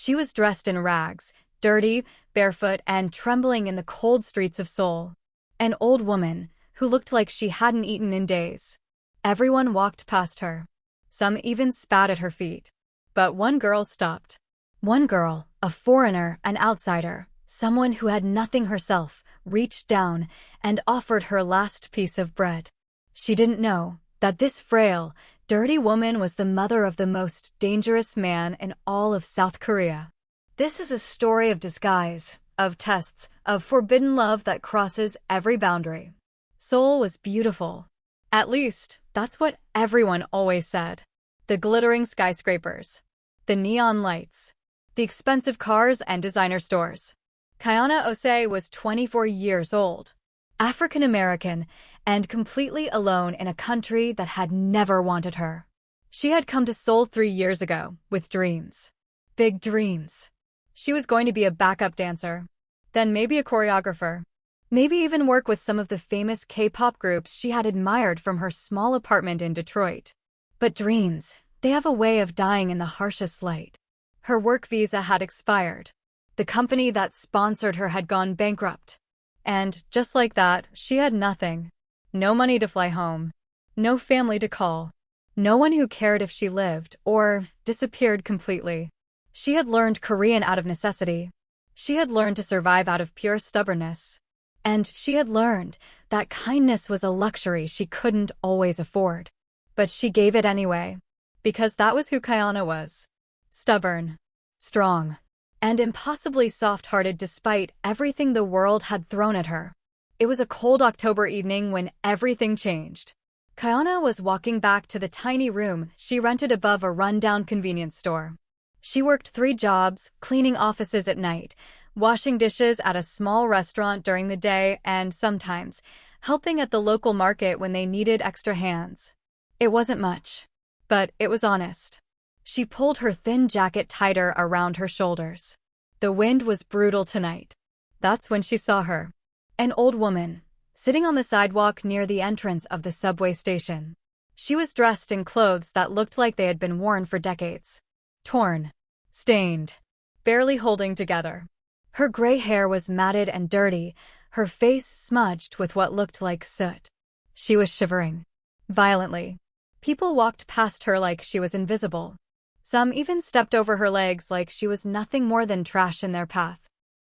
She was dressed in rags, dirty, barefoot, and trembling in the cold streets of Seoul. An old woman, who looked like she hadn't eaten in days. Everyone walked past her. Some even spat at her feet. But one girl stopped. One girl, a foreigner, an outsider, someone who had nothing herself, reached down and offered her last piece of bread. She didn't know that this frail, dirty woman was the mother of the most dangerous man in all of South Korea. This is a story of disguise, of tests, of forbidden love that crosses every boundary. Seoul was beautiful. At least, that's what everyone always said. The glittering skyscrapers, the neon lights, the expensive cars and designer stores. Kayana Ose was 24 years old, African American, and completely alone in a country that had never wanted her. She had come to Seoul 3 years ago with dreams. Big dreams. She was going to be a backup dancer, then maybe a choreographer, maybe even work with some of the famous K-pop groups she had admired from her small apartment in Detroit. But dreams, they have a way of dying in the harshest light. Her work visa had expired. The company that sponsored her had gone bankrupt. And, just like that, she had nothing. No money to fly home. No family to call. No one who cared if she lived or disappeared completely. She had learned Korean out of necessity. She had learned to survive out of pure stubbornness. And she had learned that kindness was a luxury she couldn't always afford. But she gave it anyway, because that was who Kayana was. Stubborn, strong, and impossibly soft-hearted despite everything the world had thrown at her. It was a cold October evening when everything changed. Kayana was walking back to the tiny room she rented above a rundown convenience store. She worked 3 jobs, cleaning offices at night, washing dishes at a small restaurant during the day, and sometimes helping at the local market when they needed extra hands. It wasn't much, but it was honest. She pulled her thin jacket tighter around her shoulders. The wind was brutal tonight. That's when she saw her. An old woman, sitting on the sidewalk near the entrance of the subway station. She was dressed in clothes that looked like they had been worn for decades. Torn, stained, barely holding together. Her gray hair was matted and dirty, her face smudged with what looked like soot. She was shivering. Violently. People walked past her like she was invisible. Some even stepped over her legs like she was nothing more than trash in their path.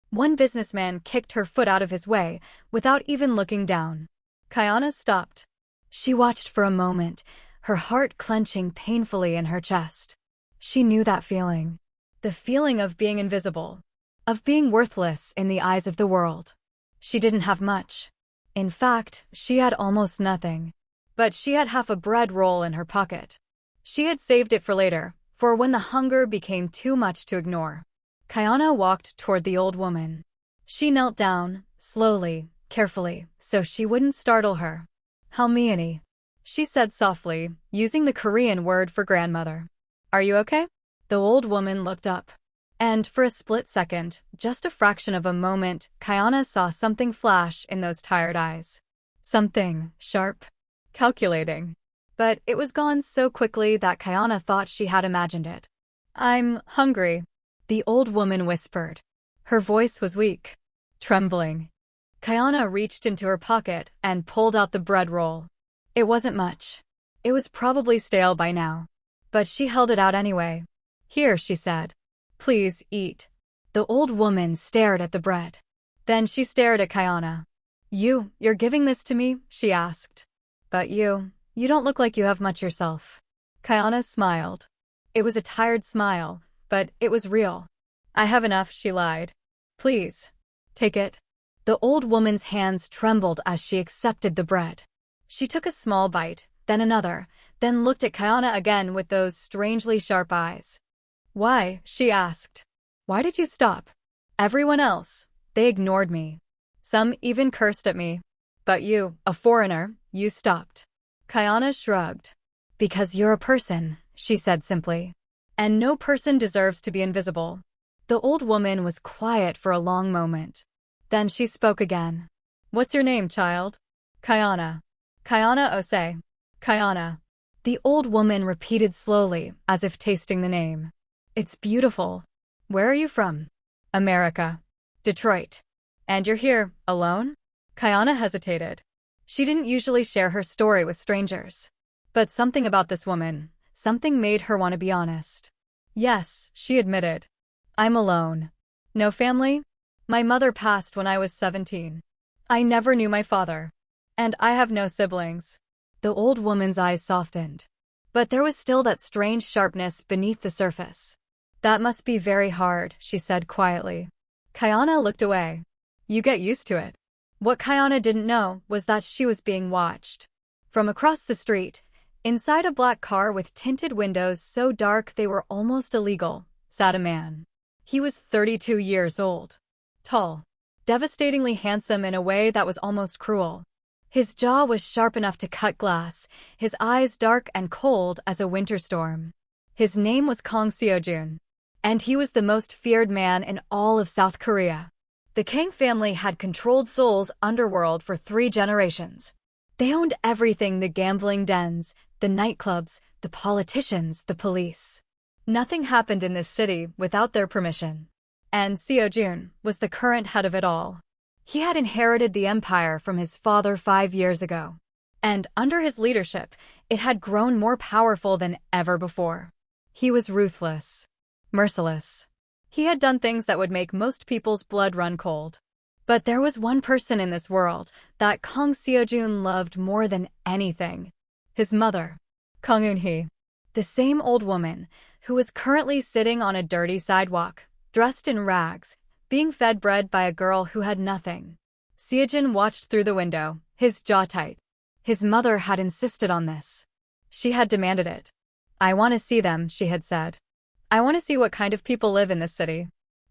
One businessman kicked her foot out of his way without even looking down. Kayana stopped. She watched for a moment, her heart clenching painfully in her chest. She knew that feeling. The feeling of being invisible. Of being worthless in the eyes of the world. She didn't have much. In fact, she had almost nothing. But she had half a bread roll in her pocket. She had saved it for later, for when the hunger became too much to ignore. Kayana walked toward the old woman. She knelt down, slowly, carefully, so she wouldn't startle her. "Halmiani," she said softly, using the Korean word for grandmother. "Are you okay?" The old woman looked up. And for a split second, just a fraction of a moment, Kayana saw something flash in those tired eyes. Something sharp, calculating. But it was gone so quickly that Kayana thought she had imagined it. "I'm hungry," the old woman whispered. Her voice was weak, trembling. Kayana reached into her pocket and pulled out the bread roll. It wasn't much. It was probably stale by now. But she held it out anyway. "Here," she said. "Please eat." The old woman stared at the bread. Then she stared at Kayana. You're giving this to me?" she asked. "But you don't look like you have much yourself." Kayana smiled. It was a tired smile, but it was real. "I have enough," she lied. "Please, take it." The old woman's hands trembled as she accepted the bread. She took a small bite, then another, then looked at Kayana again with those strangely sharp eyes. "Why?" she asked. "Why did you stop? Everyone else, they ignored me. Some even cursed at me. But you, a foreigner, you stopped." Kayana shrugged. "Because you're a person," she said simply. "And no person deserves to be invisible." The old woman was quiet for a long moment. Then she spoke again. "What's your name, child?" "Kayana." "Kayana Ose." "Kayana." The old woman repeated slowly, as if tasting the name. "It's beautiful." Where are you from? America. Detroit. And you're here, alone? Kayana hesitated. She didn't usually share her story with strangers. But something about this woman, something made her want to be honest. Yes, she admitted. I'm alone. No family? My mother passed when I was 17. I never knew my father. And I have no siblings. The old woman's eyes softened. But there was still that strange sharpness beneath the surface. That must be very hard, she said quietly. Kayana looked away. You get used to it. What Kayana didn't know was that she was being watched. From across the street, inside a black car with tinted windows so dark they were almost illegal, sat a man. He was 32 years old. Tall. Devastatingly handsome in a way that was almost cruel. His jaw was sharp enough to cut glass, his eyes dark and cold as a winter storm. His name was Kang Seo-jun. And he was the most feared man in all of South Korea. The Kang family had controlled Seoul's underworld for 3 generations. They owned everything: the gambling dens, the nightclubs, the politicians, the police. Nothing happened in this city without their permission. And Seo-jun was the current head of it all. He had inherited the empire from his father 5 years ago. And under his leadership, it had grown more powerful than ever before. He was ruthless. Merciless. He had done things that would make most people's blood run cold. But there was one person in this world that Kang Seo-jun loved more than anything. His mother, Kang Eun-hee. The same old woman who was currently sitting on a dirty sidewalk, dressed in rags, being fed bread by a girl who had nothing. Seo-jun watched through the window, his jaw tight. His mother had insisted on this. She had demanded it. I want to see them, she had said. I want to see what kind of people live in this city.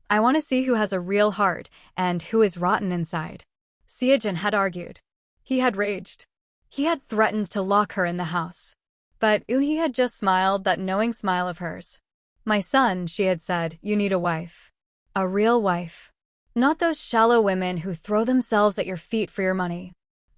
I want to see who has a real heart and who is rotten inside. Seo-jun had argued. He had raged. He had threatened to lock her in the house. But Eun-hee had just smiled that knowing smile of hers. My son, she had said, you need a wife. A real wife. Not those shallow women who throw themselves at your feet for your money.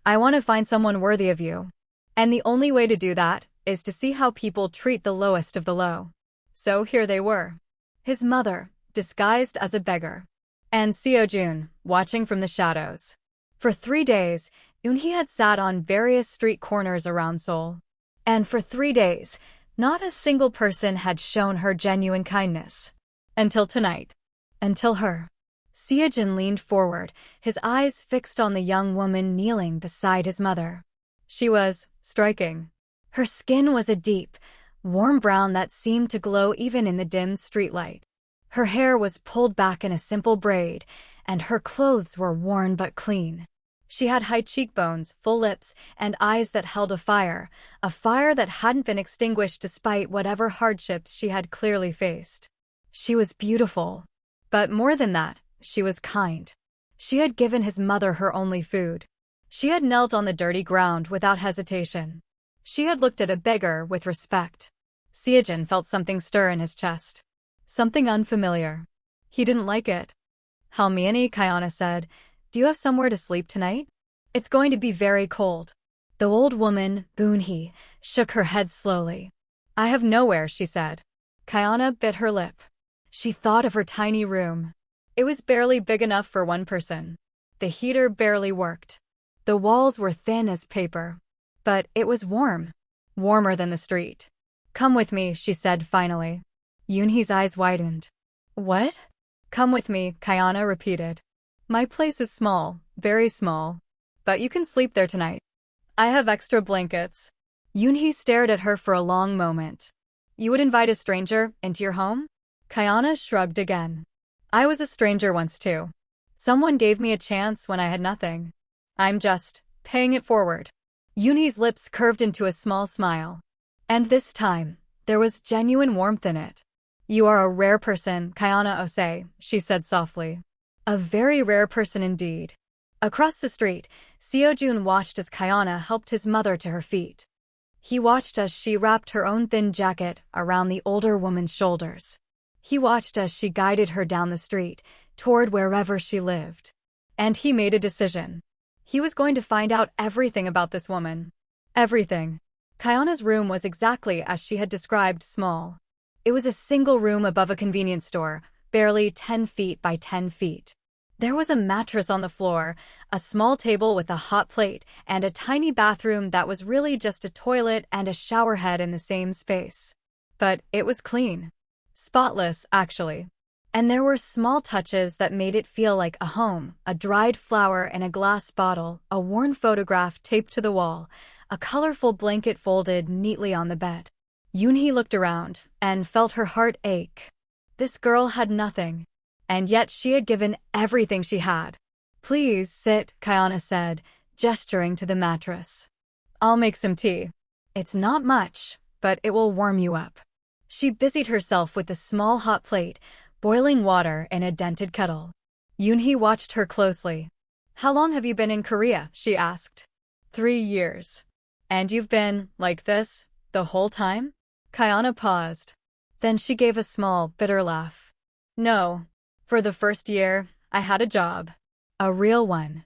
I want to find someone worthy of you. And the only way to do that is to see how people treat the lowest of the low. So here they were. His mother, disguised as a beggar. And Seo-jun, watching from the shadows. For 3 days, Eun-hee had sat on various street corners around Seoul. And for 3 days, not a single person had shown her genuine kindness. Until tonight. Until her. Seo-jun leaned forward, his eyes fixed on the young woman kneeling beside his mother. She was striking. Her skin was a deep, warm brown that seemed to glow even in the dim streetlight. Her hair was pulled back in a simple braid, and her clothes were worn but clean. She had high cheekbones, full lips, and eyes that held a fire that hadn't been extinguished despite whatever hardships she had clearly faced. She was beautiful. But more than that, she was kind. She had given his mother her only food. She had knelt on the dirty ground without hesitation. She had looked at a beggar with respect. Seo-jun felt something stir in his chest. Something unfamiliar. He didn't like it. Halmiani, Kayana said, do you have somewhere to sleep tonight? It's going to be very cold. The old woman, Eun-hee, shook her head slowly. I have nowhere, she said. Kayana bit her lip. She thought of her tiny room. It was barely big enough for one person. The heater barely worked. The walls were thin as paper. But it was warm. Warmer than the street. Come with me, she said finally. Eun-hee's eyes widened. What? Come with me, Kayana repeated. My place is small, very small. But you can sleep there tonight. I have extra blankets. Eun-hee stared at her for a long moment. You would invite a stranger into your home? Kayana shrugged again. I was a stranger once too. Someone gave me a chance when I had nothing. I'm just paying it forward. Eun-hee's lips curved into a small smile. And this time, there was genuine warmth in it. You are a rare person, Kayana Ose, she said softly. A very rare person indeed. Across the street, Seo-jun watched as Kayana helped his mother to her feet. He watched as she wrapped her own thin jacket around the older woman's shoulders. He watched as she guided her down the street, toward wherever she lived. And he made a decision. He was going to find out everything about this woman. Everything. Kayana's room was exactly as she had described, small. It was a single room above a convenience store, barely 10 feet by 10 feet. There was a mattress on the floor, a small table with a hot plate, and a tiny bathroom that was really just a toilet and a shower head in the same space. But it was clean. Spotless, actually. And there were small touches that made it feel like a home: a dried flower in a glass bottle, a worn photograph taped to the wall, a colorful blanket folded neatly on the bed. Yoonhee looked around and felt her heart ache. This girl had nothing. And yet she had given everything she had. "Please sit," Kayana said, gesturing to the mattress. "I'll make some tea. It's not much, but it will warm you up." She busied herself with the small hot plate, boiling water in a dented kettle. Yoonhee watched her closely. "How long have you been in Korea?" she asked. 3 years. "And you've been like this the whole time?" Kayana paused. Then she gave a small, bitter laugh. "No. For the first year, I had a job. A real one.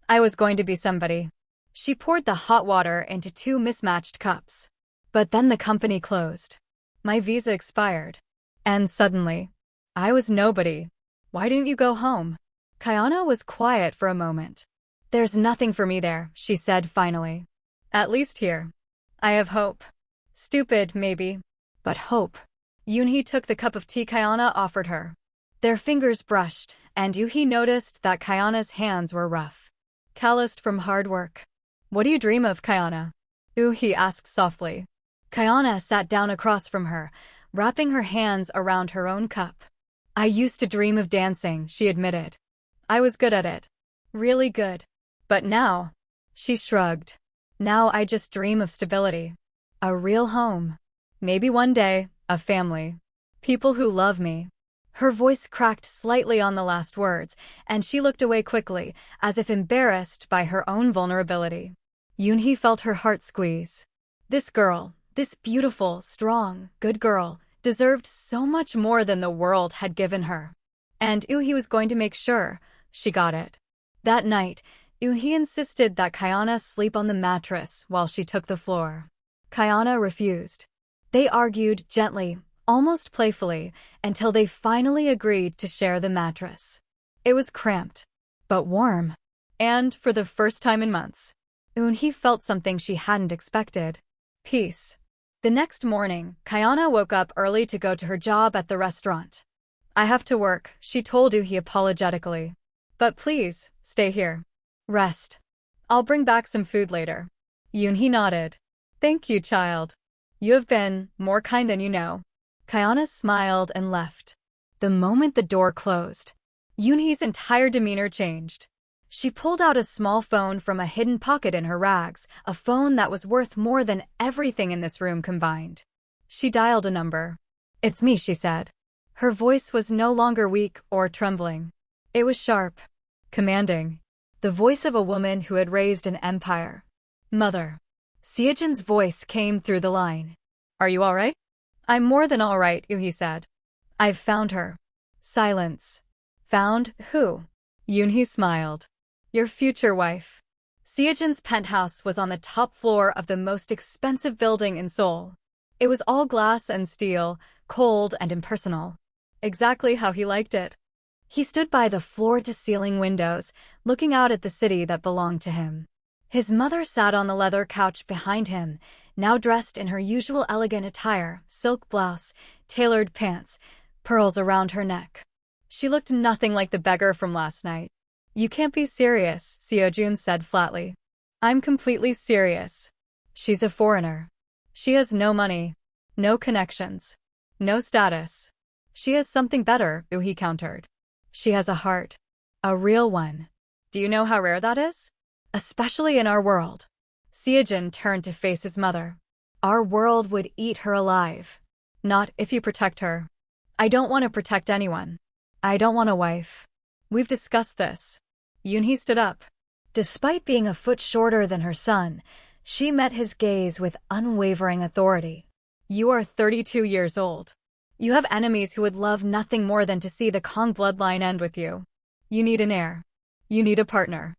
I was going to be somebody." She poured the hot water into 2 mismatched cups. "But then the company closed. My visa expired. And suddenly, I was nobody. Why didn't you go home?" Kayana was quiet for a moment. "There's nothing for me there," she said finally. "At least here. I have hope. Stupid, maybe, but hope." Yoonhee took the cup of tea Kayana offered her. Their fingers brushed, and Yoonhee noticed that Kayana's hands were rough, calloused from hard work. "What do you dream of, Kayana?" Yoonhee asked softly. Kayana sat down across from her, wrapping her hands around her own cup. "I used to dream of dancing," she admitted. "I was good at it. Really good. But now," she shrugged, "now I just dream of stability. A real home. Maybe one day, a family. People who love me." Her voice cracked slightly on the last words, and she looked away quickly, as if embarrassed by her own vulnerability. Yoonhee felt her heart squeeze. This girl, this beautiful, strong, good girl, deserved so much more than the world had given her. And Yoonhee was going to make sure she got it. That night, Yoonhee insisted that Kayana sleep on the mattress while she took the floor. Kayana refused. They argued gently, almost playfully, until they finally agreed to share the mattress. It was cramped, but warm. And for the first time in months, Yoonhee felt something she hadn't expected: peace. The next morning, Kayana woke up early to go to her job at the restaurant. "I have to work," she told Yoonhee apologetically. "But please, stay here. Rest. I'll bring back some food later." Yoonhee nodded. "Thank you, child. You have been more kind than you know." Kayana smiled and left. The moment the door closed, Yoonhee's entire demeanor changed. She pulled out a small phone from a hidden pocket in her rags, a phone that was worth more than everything in this room combined. She dialed a number. "It's me," she said. Her voice was no longer weak or trembling. It was sharp, commanding. The voice of a woman who had raised an empire. "Mother." Seojin's voice came through the line. "Are you all right?" "I'm more than all right," Yoonhee said. "I've found her." Silence. "Found who?" Yoonhee smiled. "Your future wife." Seojin's penthouse was on the top floor of the most expensive building in Seoul. It was all glass and steel, cold and impersonal. Exactly how he liked it. He stood by the floor-to-ceiling windows, looking out at the city that belonged to him. His mother sat on the leather couch behind him, now dressed in her usual elegant attire: silk blouse, tailored pants, pearls around her neck. She looked nothing like the beggar from last night. "You can't be serious," Seojin said flatly. "I'm completely serious. She's a foreigner. She has no money, no connections, no status. She has something better," he countered. "She has a heart. A real one. Do you know how rare that is? Especially in our world." Seojin turned to face his mother. "Our world would eat her alive. Not if you protect her." "I don't want to protect anyone. I don't want a wife. We've discussed this." Yoonhee stood up. Despite being a foot shorter than her son, she met his gaze with unwavering authority. "You are 32 years old. You have enemies who would love nothing more than to see the Kong bloodline end with you. You need an heir. You need a partner.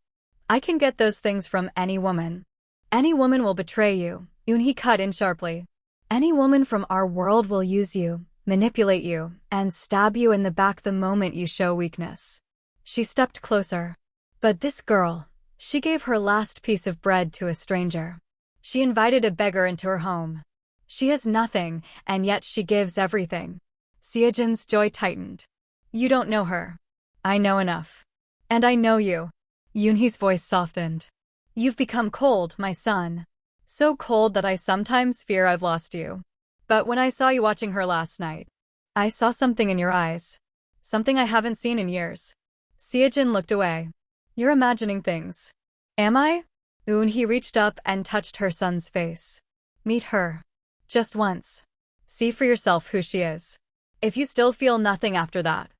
I can get those things from any woman. Any woman will betray you," Yoonhee cut in sharply. "Any woman from our world will use you, manipulate you, and stab you in the back the moment you show weakness. She stepped closer. But this girl, she gave her last piece of bread to a stranger. She invited a beggar into her home. She has nothing, and yet she gives everything. Seojin's joy tightened. You don't know her. I know enough. And I know you. Yoonhee's voice softened. You've become cold, my son. So cold that I sometimes fear I've lost you. But when I saw you watching her last night, I saw something in your eyes. Something I haven't seen in years. Seojin looked away. You're imagining things. Am I? Yoonhee reached up and touched her son's face. Meet her. Just once. See for yourself who she is. If you still feel nothing after that,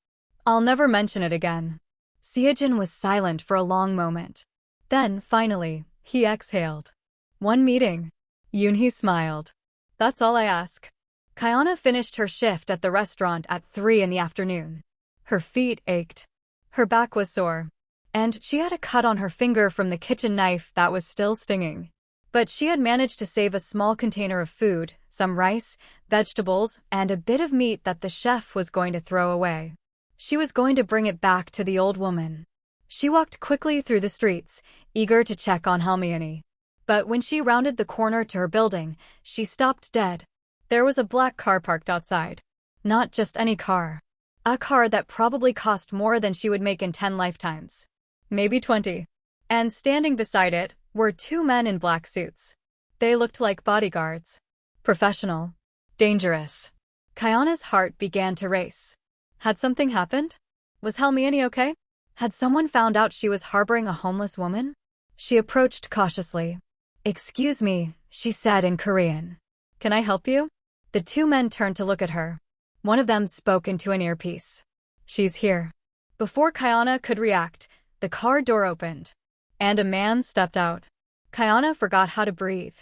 I'll never mention it again. Seojin was silent for a long moment. Then, finally, he exhaled. One meeting. Yoonhee smiled. That's all I ask. Kayana finished her shift at the restaurant at 3 in the afternoon. Her feet ached. Her back was sore. And she had a cut on her finger from the kitchen knife that was still stinging. But she had managed to save a small container of food, some rice, vegetables, and a bit of meat that the chef was going to throw away. She was going to bring it back to the old woman. She walked quickly through the streets, eager to check on Halmione. But when she rounded the corner to her building, she stopped dead. There was a black car parked outside. Not just any car. A car that probably cost more than she would make in 10 lifetimes. Maybe 20. And standing beside it were 2 men in black suits. They looked like bodyguards. Professional. Dangerous. Kayana's heart began to race. Had something happened? Was Halmione okay? Had someone found out she was harboring a homeless woman? She approached cautiously. Excuse me, she said in Korean. Can I help you? The 2 men turned to look at her. One of them spoke into an earpiece. She's here. Before Kayana could react, the car door opened. And a man stepped out. Kayana forgot how to breathe.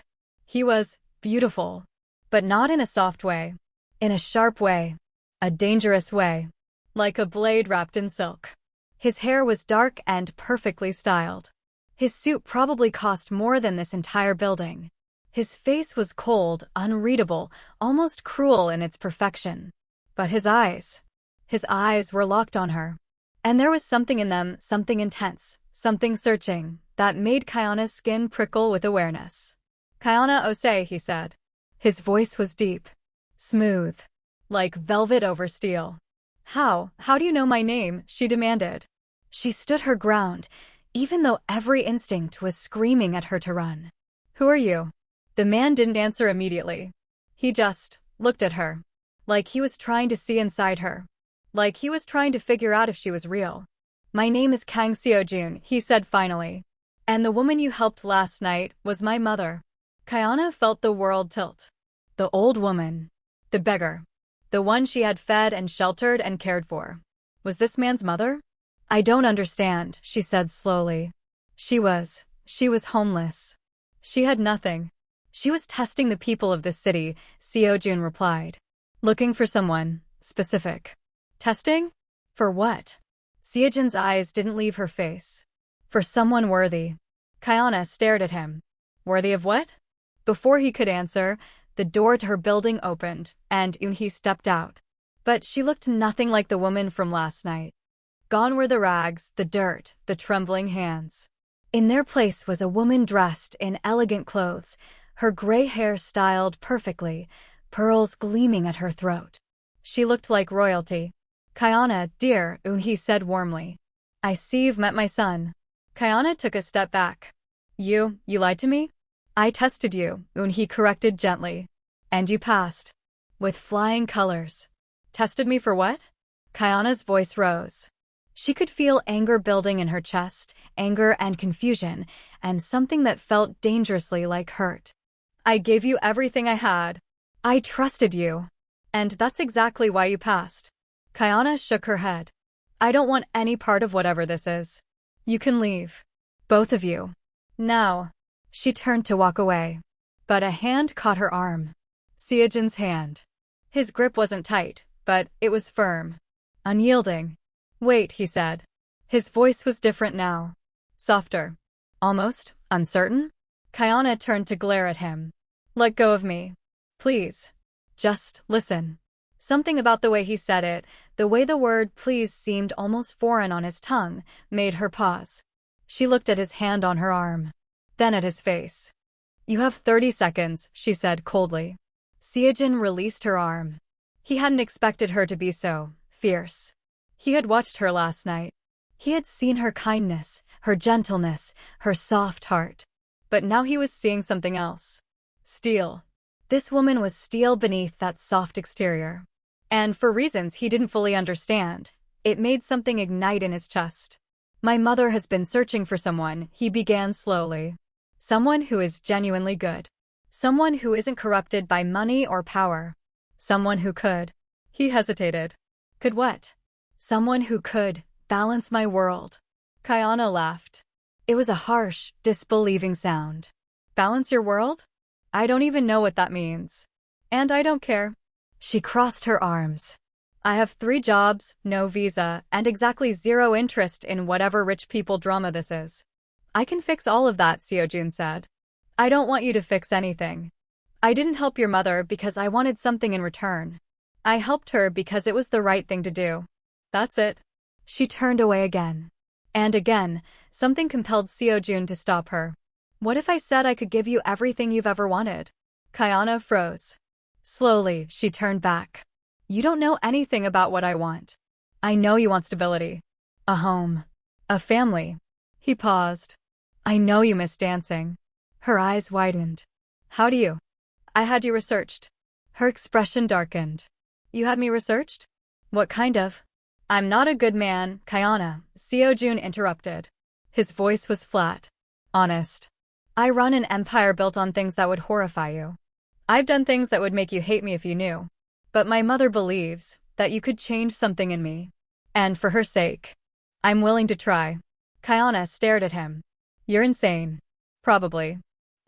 He was beautiful. But not in a soft way. In a sharp way. A dangerous way. Like a blade wrapped in silk. His hair was dark and perfectly styled. His suit probably cost more than this entire building. His face was cold, unreadable, almost cruel in its perfection. But his eyes were locked on her. And there was something in them, something intense, something searching, that made Kayana's skin prickle with awareness. Kayana Ose, he said. His voice was deep. Smooth. Like velvet over steel. How do you know my name? She demanded. She stood her ground, even though every instinct was screaming at her to run. Who are you? The man didn't answer immediately. He just looked at her. Like he was trying to see inside her. Like he was trying to figure out if she was real. My name is Kang Seojun, he said finally. And the woman you helped last night was my mother. Kayana felt the world tilt. The old woman. The beggar. The one she had fed and sheltered and cared for. Was this man's mother? I don't understand, she said slowly. She was homeless. She had nothing. She was testing the people of this city, Seojun replied. Looking for someone specific. Testing? For what? Seojun's eyes didn't leave her face. For someone worthy. Kayana stared at him. Worthy of what? Before he could answer, the door to her building opened, and Yoonhee stepped out. But she looked nothing like the woman from last night. Gone were the rags, the dirt, the trembling hands. In their place was a woman dressed in elegant clothes, her gray hair styled perfectly, pearls gleaming at her throat. She looked like royalty. Kayana, dear, Yoonhee said warmly. I see you've met my son. Kayana took a step back. You lied to me? I tested you, Yoonhee corrected gently. And you passed. With flying colors. Tested me for what? Kayana's voice rose. She could feel anger building in her chest, anger and confusion, and something that felt dangerously like hurt. I gave you everything I had. I trusted you. And that's exactly why you passed. Kayana shook her head. I don't want any part of whatever this is. You can leave. Both of you. Now. She turned to walk away. But a hand caught her arm. Seojin's hand. His grip wasn't tight, but it was firm. Unyielding. Wait, he said. His voice was different now. Softer. Almost uncertain. Kayana turned to glare at him. Let go of me. Please. Just listen. Something about the way he said it, the way the word please seemed almost foreign on his tongue, made her pause. She looked at his hand on her arm. Then at his face. You have 30 seconds, she said coldly. Seojin released her arm. He hadn't expected her to be so fierce. He had watched her last night. He had seen her kindness, her gentleness, her soft heart. But now he was seeing something else. Steel. This woman was steel beneath that soft exterior. And for reasons he didn't fully understand, it made something ignite in his chest. My mother has been searching for someone, he began slowly. Someone who is genuinely good. Someone who isn't corrupted by money or power. Someone who could. He hesitated. Could what? Someone who could balance my world. Kayana laughed. It was a harsh, disbelieving sound. Balance your world? I don't even know what that means. And I don't care. She crossed her arms. I have 3 jobs, no visa, and exactly 0 interest in whatever rich people drama this is. I can fix all of that, Seojun said. I don't want you to fix anything. I didn't help your mother because I wanted something in return. I helped her because it was the right thing to do. That's it. She turned away again. And again, something compelled Seojun to stop her. What if I said I could give you everything you've ever wanted? Kayana froze. Slowly, she turned back. You don't know anything about what I want. I know you want stability. A home. A family. He paused. I know you miss dancing. Her eyes widened. How do you? I had you researched. Her expression darkened. You had me researched? What kind of? I'm not a good man, Kayana, Seojun interrupted. His voice was flat. Honest. I run an empire built on things that would horrify you. I've done things that would make you hate me if you knew. But my mother believes that you could change something in me. And for her sake, I'm willing to try. Kayana stared at him. You're insane. Probably.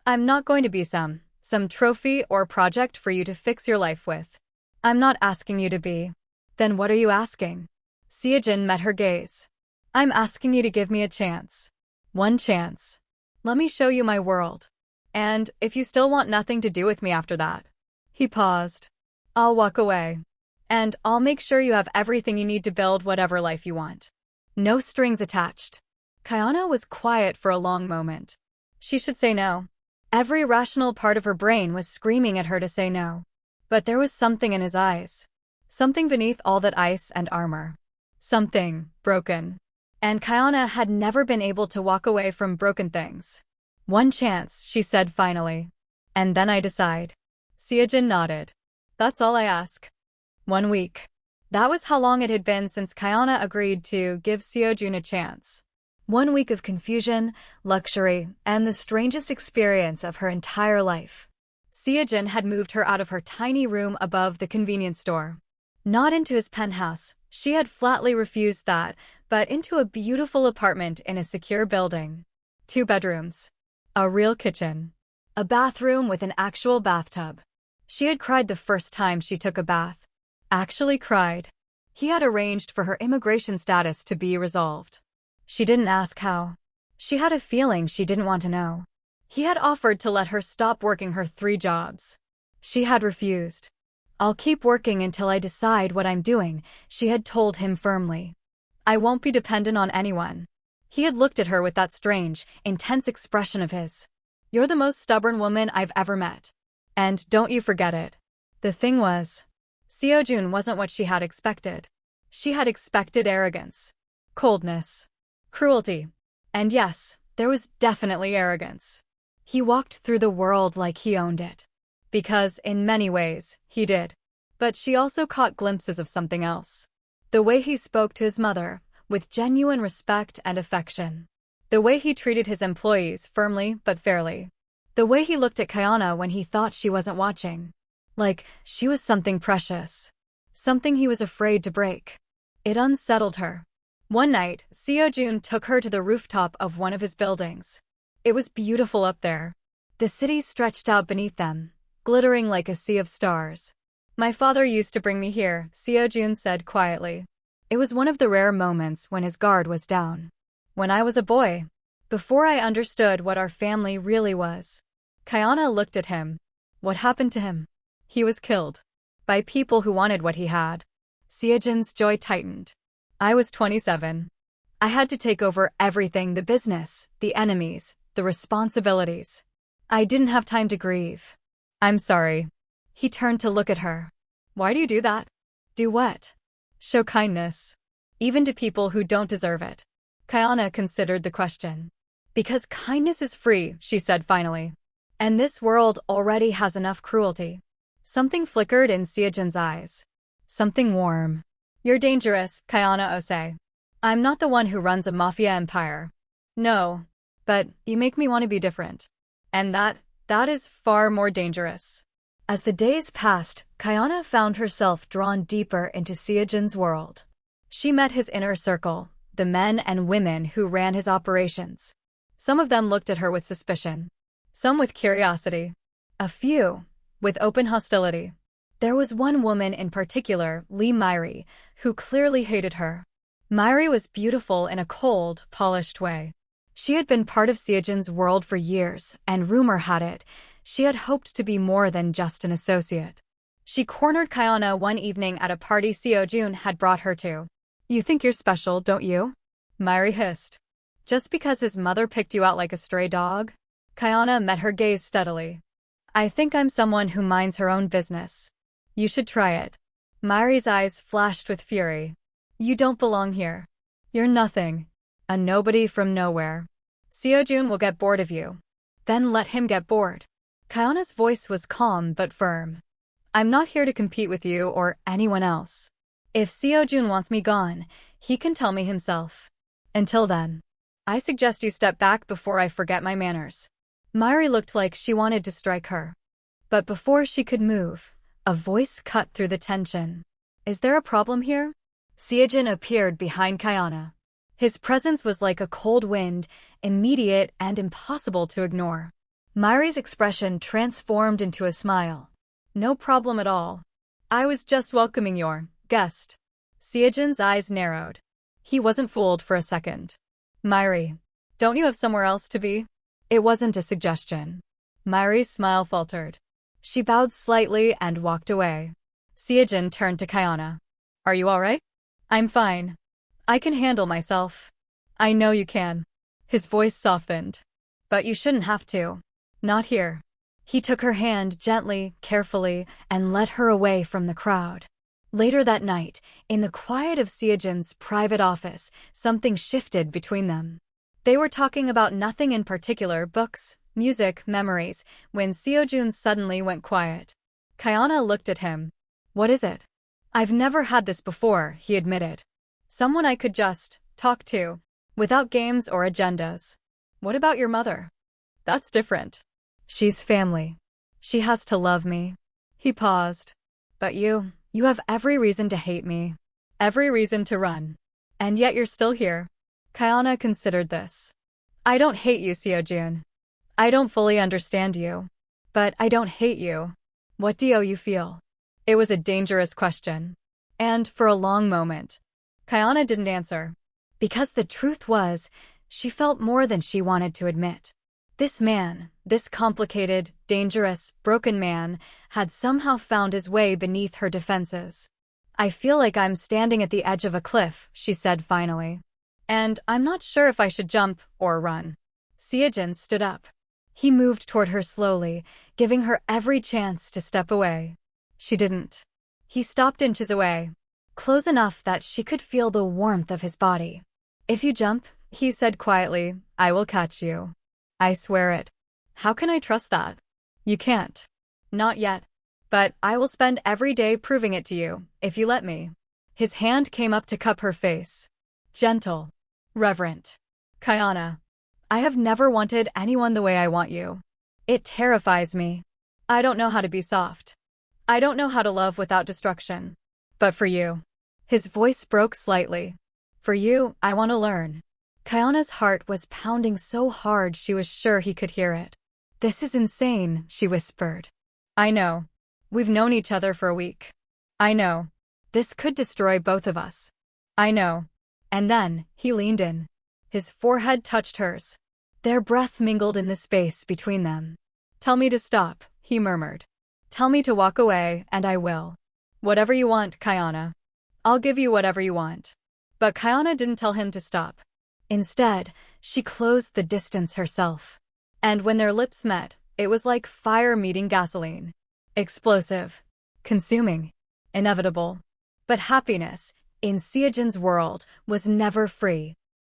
I'm not going to be some trophy or project for you to fix your life with. I'm not asking you to be. Then what are you asking? Seojin met her gaze. I'm asking you to give me a chance. One chance. Let me show you my world. And if you still want nothing to do with me after that. He paused. I'll walk away. And I'll make sure you have everything you need to build whatever life you want. No strings attached. Kayana was quiet for a long moment. She should say no. Every rational part of her brain was screaming at her to say no. But there was something in his eyes. Something beneath all that ice and armor. Something broken. And Kayana had never been able to walk away from broken things. One chance, she said finally. And then I decide. Seojin nodded. That's all I ask. 1 week. That was how long it had been since Kayana agreed to give Seojun a chance. 1 week of confusion, luxury, and the strangest experience of her entire life. Seojin had moved her out of her tiny room above the convenience store. Not into his penthouse, she had flatly refused that, but into a beautiful apartment in a secure building. 2 bedrooms. A real kitchen. A bathroom with an actual bathtub. She had cried the first time she took a bath. Actually cried. He had arranged for her immigration status to be resolved. She didn't ask how. She had a feeling she didn't want to know. He had offered to let her stop working her 3 jobs. She had refused. I'll keep working until I decide what I'm doing, she had told him firmly. I won't be dependent on anyone. He had looked at her with that strange, intense expression of his. You're the most stubborn woman I've ever met. And don't you forget it. The thing was, Seojun wasn't what she had expected. She had expected arrogance, coldness, cruelty. And yes, there was definitely arrogance. He walked through the world like he owned it. Because, in many ways, he did. But she also caught glimpses of something else. The way he spoke to his mother, with genuine respect and affection. The way he treated his employees firmly but fairly. The way he looked at Kayana when he thought she wasn't watching. Like she was something precious. Something he was afraid to break. It unsettled her. One night, Seojun took her to the rooftop of one of his buildings. It was beautiful up there. The city stretched out beneath them, glittering like a sea of stars. My father used to bring me here, Seojun said quietly. It was one of the rare moments when his guard was down. When I was a boy. Before I understood what our family really was. Kayana looked at him. What happened to him? He was killed. by people who wanted what he had. Seojin's jaw tightened. I was 27. I had to take over everything, the business, the enemies, the responsibilities. I didn't have time to grieve. I'm sorry. He turned to look at her. Why do you do that? Do what? Show kindness. Even to people who don't deserve it. Kayana considered the question. Because kindness is free, she said finally. And this world already has enough cruelty. Something flickered in Seojin's eyes. Something warm. You're dangerous, Kayana Ose. I'm not the one who runs a mafia empire. No. But you make me want to be different. And that is far more dangerous. As the days passed, Kayana found herself drawn deeper into Seojin's world. She met his inner circle, the men and women who ran his operations. Some of them looked at her with suspicion. Some with curiosity. A few with open hostility. There was one woman in particular, Lee Myri, who clearly hated her. Myri was beautiful in a cold, polished way. She had been part of Seojin's world for years, and rumor had it, she had hoped to be more than just an associate. She cornered Kayana one evening at a party Seojin had brought her to. You think you're special, don't you? Myri hissed. Just because his mother picked you out like a stray dog? Kayana met her gaze steadily. I think I'm someone who minds her own business. You should try it. Myri's eyes flashed with fury. You don't belong here. You're nothing. A nobody from nowhere. Seojin will get bored of you. Then let him get bored. Kayana's voice was calm but firm. I'm not here to compete with you or anyone else. If Seojin wants me gone, he can tell me himself. Until then, I suggest you step back before I forget my manners. Myri looked like she wanted to strike her. But before she could move, a voice cut through the tension. Is there a problem here? Seojin appeared behind Kayana. His presence was like a cold wind, immediate and impossible to ignore. Myri's expression transformed into a smile. No problem at all. I was just welcoming your guest. Seojin's eyes narrowed. He wasn't fooled for a second. Myri, don't you have somewhere else to be? It wasn't a suggestion. Myri's smile faltered. She bowed slightly and walked away. Seojin turned to Kayana. Are you all right? I'm fine. I can handle myself. I know you can. His voice softened. But you shouldn't have to. Not here. He took her hand gently, carefully, and led her away from the crowd. Later that night, in the quiet of Seojin's private office, something shifted between them. They were talking about nothing in particular, books, music, memories, when Seojin suddenly went quiet. Kayana looked at him. What is it? I've never had this before, he admitted. Someone I could just talk to, without games or agendas. What about your mother? That's different. She's family. She has to love me. He paused. But you have every reason to hate me. Every reason to run. And yet you're still here. Kayana considered this. I don't hate you, Seojin. I don't fully understand you. But I don't hate you. What do you feel? It was a dangerous question. And for a long moment, Kayana didn't answer. Because the truth was, she felt more than she wanted to admit. This man, this complicated, dangerous, broken man, had somehow found his way beneath her defenses. I feel like I'm standing at the edge of a cliff, she said finally. And I'm not sure if I should jump or run. Seojin stood up. He moved toward her slowly, giving her every chance to step away. She didn't. He stopped inches away, close enough that she could feel the warmth of his body. If you jump, he said quietly, I will catch you. I swear it. How can I trust that? You can't. Not yet. But I will spend every day proving it to you, if you let me. His hand came up to cup her face. Gentle. Reverent. Kayana. I have never wanted anyone the way I want you. It terrifies me. I don't know how to be soft. I don't know how to love without destruction. But for you. His voice broke slightly. For you, I want to learn. Kayana's heart was pounding so hard she was sure he could hear it. This is insane, she whispered. I know. We've known each other for a week. I know. This could destroy both of us. I know. And then, he leaned in. His forehead touched hers. Their breath mingled in the space between them. Tell me to stop, he murmured. Tell me to walk away, and I will. Whatever you want, Kayana. I'll give you whatever you want. But Kayana didn't tell him to stop. Instead, she closed the distance herself. And when their lips met, it was like fire meeting gasoline. Explosive. Consuming. Inevitable. But happiness, in Seojin's world, was never free.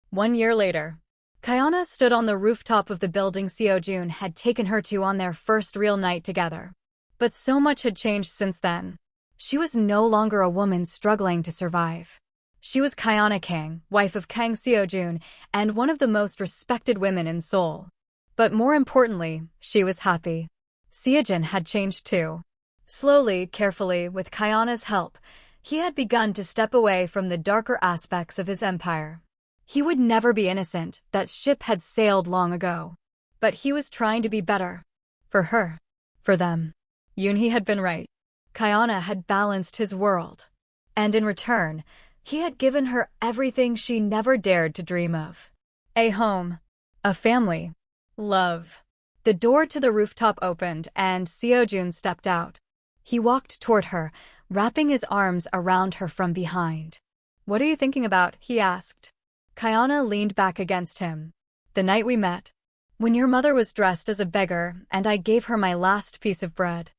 1 year later, Kayana stood on the rooftop of the building Seojun had taken her to on their first real night together. But so much had changed since then. She was no longer a woman struggling to survive. She was Kayana Kang, wife of Kang Seojun, and one of the most respected women in Seoul. But more importantly, she was happy. Seojin had changed too. Slowly, carefully, with Kayana's help, he had begun to step away from the darker aspects of his empire. He would never be innocent, that ship had sailed long ago. But he was trying to be better. For her. For them. Yoonhee had been right. Kayana had balanced his world. And in return, he had given her everything she never dared to dream of. A home. A family. Love. The door to the rooftop opened and Seojun stepped out. He walked toward her, wrapping his arms around her from behind. "What are you thinking about?" he asked. Kayana leaned back against him. "The night we met. When your mother was dressed as a beggar and I gave her my last piece of bread."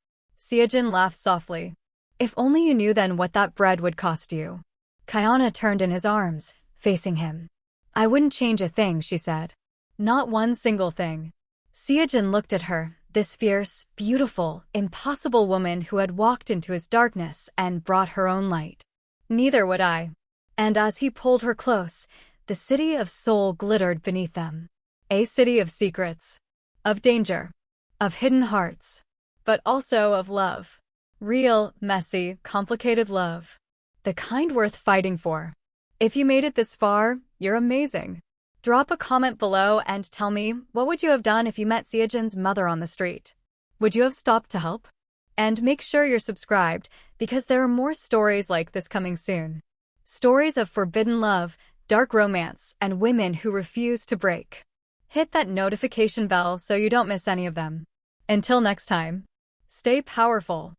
Seojin laughed softly. "If only you knew then what that bread would cost you." Kayana turned in his arms, facing him. "I wouldn't change a thing," she said. "Not one single thing." Seojin looked at her, this fierce, beautiful, impossible woman who had walked into his darkness and brought her own light. "Neither would I." And as he pulled her close, the city of Seoul glittered beneath them. A city of secrets. Of danger. Of hidden hearts. But also of love. Real, messy, complicated love. The kind worth fighting for. If you made it this far, you're amazing. Drop a comment below and tell me, what would you have done if you met Seojin's mother on the street? Would you have stopped to help? And make sure you're subscribed, because there are more stories like this coming soon. Stories of forbidden love, dark romance, and women who refuse to break. Hit that notification bell so you don't miss any of them. Until next time, stay powerful.